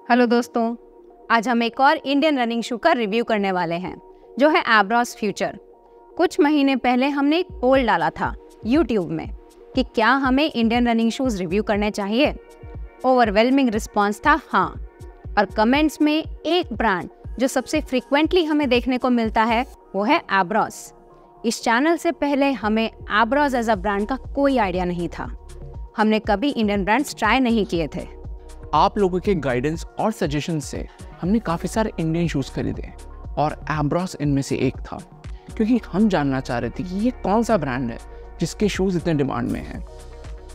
Hello दोस्तों, आज हम एक और इंडियन रनिंग शू का रिव्यू करने वाले हैं जो है एब्रॉस फ्यूचर। कुछ महीने पहले हमने एक पोल डाला था यूट्यूब में कि क्या हमें इंडियन रनिंग शूज़ रिव्यू करने चाहिए। ओवरवेलमिंग रिस्पांस था हाँ, और कमेंट्स में एक ब्रांड जो सबसे फ्रीक्वेंटली हमें देखने को मिलता है वो है एब्रॉस। इस चैनल से पहले हमें एब्रॉस एज अ ब्रांड का कोई आइडिया नहीं था। हमने कभी इंडियन ब्रांड्स ट्राई नहीं किए थे। आप लोगों के गाइडेंस और सजेशन से हमने काफ़ी सारे इंडियन शूज़ खरीदे और एब्रॉस इनमें से एक था, क्योंकि हम जानना चाह रहे थे कि ये कौन सा ब्रांड है जिसके शूज़ इतने डिमांड में हैं।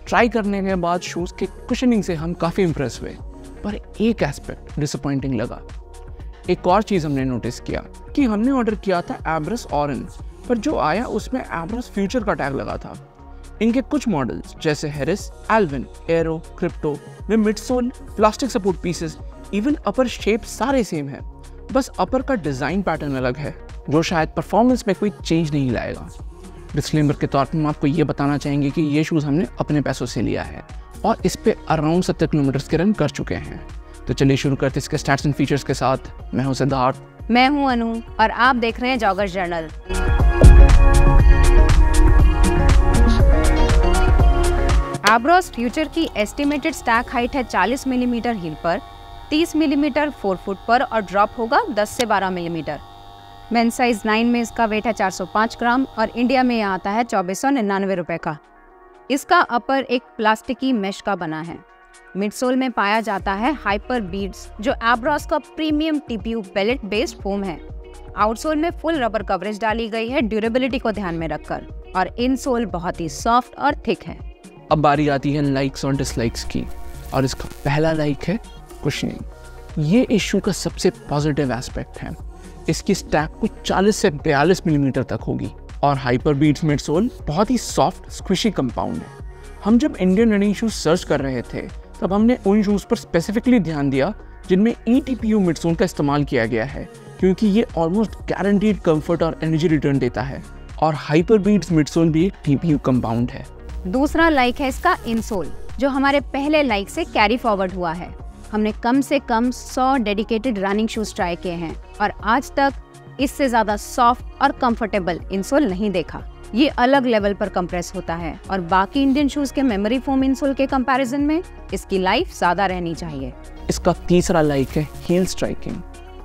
ट्राई करने के बाद शूज़ के कुशनिंग से हम काफ़ी इम्प्रेस हुए, पर एक एस्पेक्ट डिसअपॉइंटिंग लगा। एक और चीज़ हमने नोटिस किया कि हमने ऑर्डर किया था एब्रॉस ऑरेंज, पर जो आया उसमें एब्रॉस फ्यूचर का टैग लगा था। इनके कुछ मॉडल्स जैसे हैरिस, एल्विन, एरो, क्रिप्टो में midsole, plastic support pieces, even upper shape सारे सेम है, बस अपर का डिज़ाइन पैटर्न अलग है जो शायद परफॉर्मेंस में कोई चेंज नहीं लाएगा। डिस्क्लेमर के तौर पर हम आपको ये बताना चाहेंगे कि ये शूज़ हमने अपने पैसों से लिया है और इस पे अराउंड 70 किलोमीटर के रन कर चुके हैं। तो चलिए शुरू करते हैं इसके स्टैट्स एंड फीचर्स के साथ। मैं हूँ सिद्धार्थ, मैं हूँ अनु और आप देख रहे हैं जॉगर्स जर्नल। एब्रॉस फ्यूचर की एस्टिमेटेड स्टैक हाइट है 40 मिलीमीटर हील पर, 30 मिलीमीटर 4 फुट पर और ड्रॉप होगा 10 से 12 मिलीमीटर। मेन साइज 9 में इसका वेट है 405 ग्राम और इंडिया में यह आता है 2499 रुपये का। इसका अपर एक प्लास्टिकी मेश का बना है। मिडसोल में पाया जाता है हाइपर बीड्स जो एब्रॉस का premium TPU pellet based foam है। आउटसोल में फुल रबर कवरेज डाली गई है ड्यूरेबिलिटी को ध्यान में रखकर, और इनसोल बहुत ही सॉफ्ट और थिक है। अब बारी आती है लाइक्स और डिसलाइक्स की, और इसका पहला लाइक है कुशनिंग। ये इस शू का सबसे पॉजिटिव एस्पेक्ट है। इसकी स्टैक कुछ 40 से 42 मिलीमीटर तक होगी और हाइपर बीट्स मिडसोल बहुत ही सॉफ्ट स्क्विशी कंपाउंड है। हम जब इंडियन रनिंग शूज सर्च कर रहे थे तब हमने उन शूज़ पर स्पेसिफिकली ध्यान दिया जिनमें ETPU मिडसोल का इस्तेमाल किया गया है, क्योंकि ये ऑलमोस्ट गारंटीड कंफर्ट और एनर्जी रिटर्न देता है, और हाइपर बीट्स मिडसोल भी एक TPU कंपाउंड है। दूसरा लाइक है इसका इनसोल, जो हमारे पहले लाइक से कैरी फॉरवर्ड हुआ है। हमने कम से कम 100 डेडिकेटेड रनिंग शूज ट्राई किए हैं और आज तक इससे ज़्यादा सॉफ्ट और कंफर्टेबल इनसोल नहीं देखा। ये अलग लेवल पर कंप्रेस होता है और बाकी इंडियन शूज के मेमोरी फोम इनसोल के कंपैरिजन में इसकी लाइफ ज़्यादा रहनी चाहिए। इसका तीसरा लाइक है हील स्ट्राइकिंग।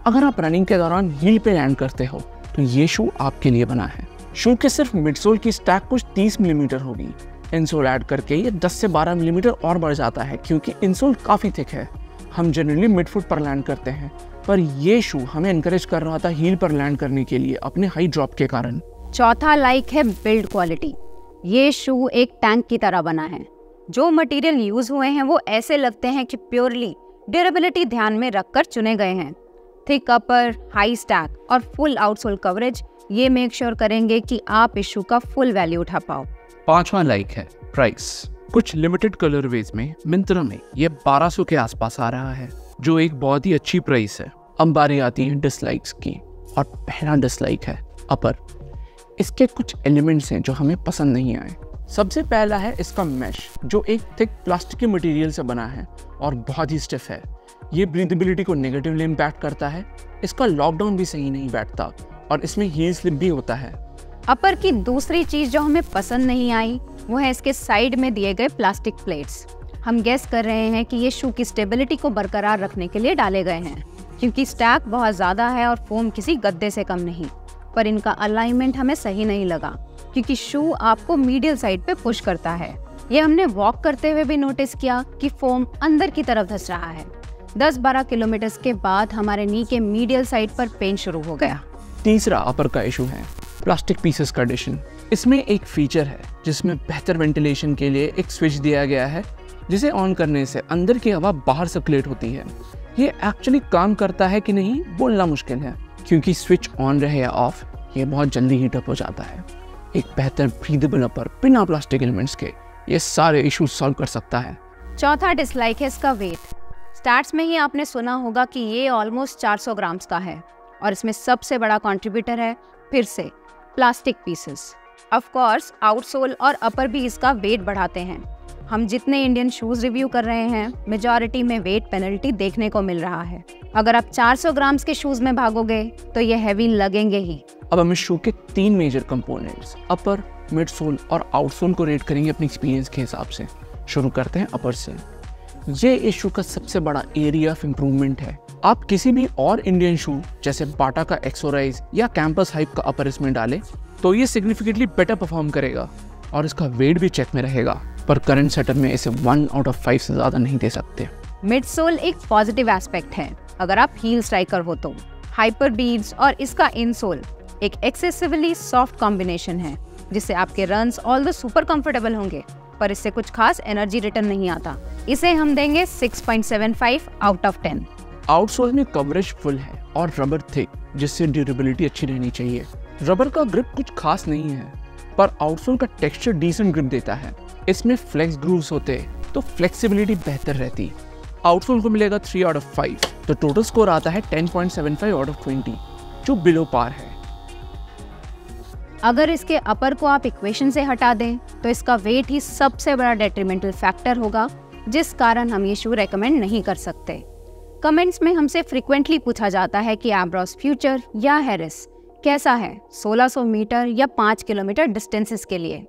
अगर आप रनिंग के दौरान हील पे लैंड करते हो तो ये शू आपके लिए बना है। शू के सिर्फ मिडसोल की स्टैक कुछ 30 मिलीमीटर होगी। इनसोल ऐड करके ये 10 से 12 मिलीमीटर और बढ़ जाता है, क्योंकि इनसोल काफ़ी थिक है। हम जनरली मिडफुट पर लैंड करते हैं, पर ये शू हमें एनकरेज कर रहा था हील पर लैंड करने के लिए अपने हाई ड्रॉप के कारण। चौथा लाइक है बिल्ड क्वालिटी। ये शू एक टैंक की तरह बना है। जो मटेरियल यूज हुए हैं वो ऐसे लगते हैं कि प्योरली ड्यूरेबिलिटी ध्यान में रखकर चुने गए हैं। थिक अपर, हाई स्टैक और फुल आउटसोल कवरेज ये मेक श्योर करेंगे कि आप इस शू का फुल वैल्यू उठा पाओ। पांचवा लाइक है प्राइस। कुछ लिमिटेड कलरवेज में मिंत्रा में ये 1200 के आसपास आ रहा है, जो एक बहुत ही अच्छी प्राइस है। अब बारी आती है डिसलाइक्स की, और पहला डिसलाइक है अपर। इसके कुछ एलिमेंट्स हैं जो हमें पसंद नहीं आए। सबसे पहला है इसका मैश, जो एक थिक प्लास्टिक के मटेरियल से बना है और बहुत ही स्टिफ है। ये ब्रीदेबिलिटी को नेगेटिवली इम्पैक्ट करता है। इसका लॉकडाउन भी सही नहीं बैठता और इसमें हील स्लिप भी होता है। अपर की दूसरी चीज जो हमें पसंद नहीं आई वो है इसके साइड में दिए गए प्लास्टिक प्लेट्स। हम गेस कर रहे हैं कि ये शू की स्टेबिलिटी को बरकरार रखने के लिए डाले गए हैं, क्योंकि स्टैक बहुत ज़्यादा है और फोम किसी गद्दे से कम नहीं। पर इनका अलाइनमेंट हमें सही नहीं लगा, क्योंकि शू आपको मीडियल साइड पे पुश करता है। ये हमने वॉक करते हुए भी नोटिस किया कि फोम अंदर की तरफ धंस रहा है। 10-12 किलोमीटर के बाद हमारे नी के मीडियल साइड पर पेन शुरू हो गया। तीसरा अपर का इशू है प्लास्टिक पीसेस का एडिशन। इसमें एक फीचर है जिसमें बेहतर वेंटिलेशन के लिए एक स्विच दिया गया है, जिसे ऑन करने से अंदर की हवा बाहर सर्कुलेट होती है। ये एक्चुअली काम करता है कि नहीं बोलना मुश्किल है, क्योंकि स्विच ऑन रहे या ऑफ ये बहुत जल्दी हीट अप हो जाता है। एक बेहतर ब्रीदेबल अपर बिना प्लास्टिक एलिमेंट्स के ये सारे इश्यूज सॉल्व कर सकता है। चौथा डिसलाइक है इसका वेट। स्टार्ट्स में ही आपने सुना होगा कि ये ऑलमोस्ट 400 ग्राम्स का है, और इसमें सबसे बड़ा कंट्रीब्यूटर है फिर से plastic pieces. Of course outsole और अपर भी इसका वेट बढ़ाते हैं। हम जितने इंडियन शूज़ रिव्यू कर रहे हैं, मेजॉरिटी में वेट पेनल्टी देखने को मिल रहा है। अगर आप 400 ग्राम्स के शूज़ में भागोगे तो ये हैवी लगेंगे ही। अब हम इस शू के 3 मेजर कंपोनेंट्स अपर, मिड सोल और आउटसोल को रेट करेंगे अपने एक्सपीरियंस के हिसाब से। शुरू करते हैं अपर से। ये इस शू का सबसे बड़ा एरिया ऑफ इम्प्रूवमेंट है। आप किसी भी और इंडियन शू जैसे बाटा का एक्सोराइज या कैंपस हाइप का अपर इसमें डालें तो ये सिग्निफिकेंटली बेटर परफॉर्म करेगा और इसका वेट भी चेक में रहेगा, पर करंट सेटअप में इसे 1 आउट ऑफ 5 से ज़्यादा नहीं दे सकते। मिड सोल एक पॉजिटिव एस्पेक्ट है अगर आप हील स्ट्राइकर हो तो। हाइपर बीड्स और इसका इनसोल एक एक्सेसिवली सॉफ्ट कॉम्बिनेशन है जिससे आपके रन्स ऑल्दो सुपर कंफर्टेबल होंगे, पर इससे कुछ खास एनर्जी रिटर्न नहीं आता। इसे हम देंगे 6.75 आउट ऑफ 10। आउटसोल में कवरेज फुल है और रबर थिक, जिससे ड्यूरेबिलिटी अच्छी रहनी चाहिए। रबर का ग्रिप कुछ खास नहीं है, पर आउटसोल का टेक्सचर डिसेंट ग्रिप देता है। इसमें फ्लेक्स ग्रूव्स होते तो फ्लेक्सिबिलिटी बेहतर रहती। आउटसोल को मिलेगा 3 आउट ऑफ 5, तो टोटल स्कोर आता है 10.75 आउट ऑफ 20, जो बिलो पार है। अगर इसके अपर को आप इक्वेशन से हटा दें तो इसका वेट ही सबसे बड़ा डेट्रीमेंटल फैक्टर होगा, जिस कारण हम ये शू रेकमेंड नहीं कर सकते। कमेंट्स में हमसे फ्रिक्वेंटली पूछा जाता है कि एम्ब्रॉस फ्यूचर या हैरिस कैसा है 1600 मीटर या 5 किलोमीटर डिस्टेंसेस के लिए।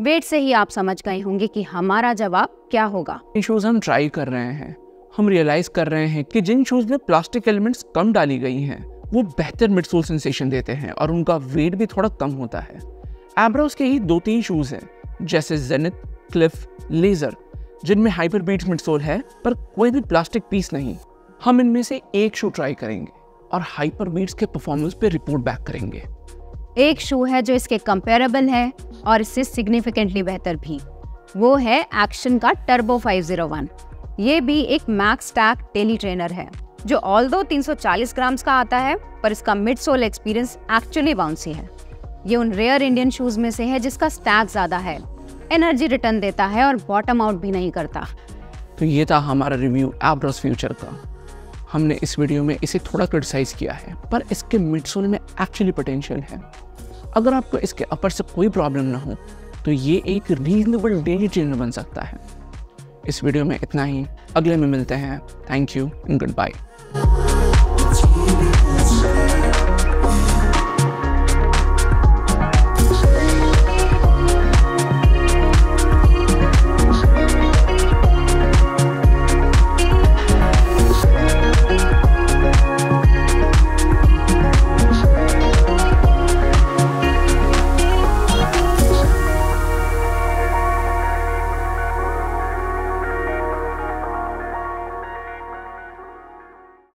वेट से ही आप समझ गए होंगे कि हमारा जवाब क्या होगा। इन शूज़ हम ट्राई कर रहे हैं, हम रियलाइज कर रहे हैं कि जिन शूज़ में प्लास्टिक एलिमेंट्स कम डाली गई हैं वो बेहतर मिडसोल सेंसेशन देते हैं और उनका वेट भी थोड़ा कम होता है। एम्ब्रॉस के ही 2-3 शूज़ हैं जैसे जेनिथ, क्लिफ, लेजर, जिनमें हाइपर बीट्स मिडसोल है पर कोई भी प्लास्टिक पीस नहीं। हम इनमें से एक शू ट्राई करेंगे और हाइपर बीट्स के परफॉर्मेंस पे रिपोर्ट बैक करेंगे। एक शू है जो इसके कंपेरेबल है और इससे सिग्निफिकेंटली बेहतर भी, वो है एक्शन का टर्बो 501। ये भी एक मैक्स स्टैक डेली ट्रेनर है जो ऑल्दो 340 ग्राम्स का आता है, पर इसका midsole experience actually bouncy है। ये उन रेयर इंडियन शूज में से है जिसका स्टैक ज्यादा है, एनर्जी रिटर्न देता है और बॉटम आउट भी नहीं करता। तो ये था हमारा रिव्यू एम्ब्रॉस फ्यूचर का। हमने इस वीडियो में इसे थोड़ा क्रिटिसाइज किया है, पर इसके मिडसोल में एक्चुअली पोटेंशियल है। अगर आपको इसके अपर से कोई प्रॉब्लम ना हो तो ये एक रीजनेबल डेली ट्रेनर बन सकता है। इस वीडियो में इतना ही, अगले में मिलते हैं। Thank you and good bye.